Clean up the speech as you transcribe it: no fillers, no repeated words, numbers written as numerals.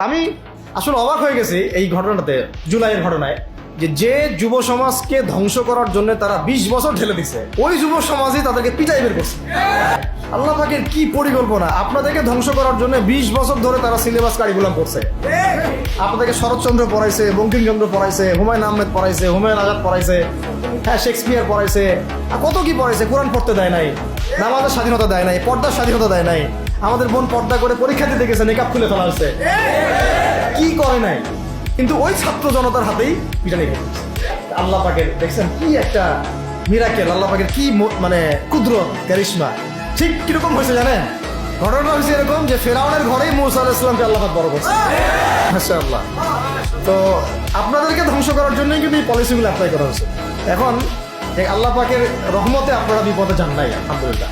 আমি আসলে অবাক হয়ে গেছি এই ঘটনাতে, জুলাইয়ের ঘটনায়, যে যুব সমাজকে ধ্বংস করার জন্য তারা 20 বছর ঠেলে দিচ্ছে, ওই যুব সমাজই তাদেরকে পিটাই বের করছে। আল্লাহ পাকের কি পরিকল্পনা! আপনাদেরকে ধ্বংস করার জন্য 20 বছর ধরে তারা সিলেবাস কারিকুলাম করছে। আপনাদেরকে শরৎচন্দ্র পড়াইছে, বঙ্কিমচন্দ্র পড়াইছে, হুমায়ুন আহমেদ পড়াইছে, হুমায়ুন আজাদ পড়াইছে, হ্যাঁ শেক্সপিয়ার পড়াইছে, আর কত কি পড়াইছে। কোরআন পড়তে দেয় নাই, নামাজের স্বাধীনতা দেয় নাই, পর্দার স্বাধীনতা দেয় নাই। আমাদের বোন পর্দা করে পরীক্ষা দিতে গেছে, নেকাব খুলে ফেলা হয়েছে, কি করে নাই। কিন্তু ওই ছাত্র জনতার হাতেই পিটানি খেয়েছে। আল্লাহ পাকের দেখছেন কি একটা মিরাকেল, আল্লাহ পাকের কি মানে কুদরত, কারিশমা। ঠিক কিরকম হয়েছে জানেন? ঘটনা হয়েছে এরকম যে ফেরাউনের ঘরেই মুসা আলাইহিস সালামকে আল্লাহ পাক বড় করছে। মাশাআল্লাহ। তো আপনাদেরকে ধ্বংস করার জন্যই কিন্তু এই পলিসিগুলো অ্যাপ্লাই করা হয়েছে। এখন আল্লাহ পাকের রহমতে আপনারা বিপদে যান নাই, আলহামদুলিল্লাহ।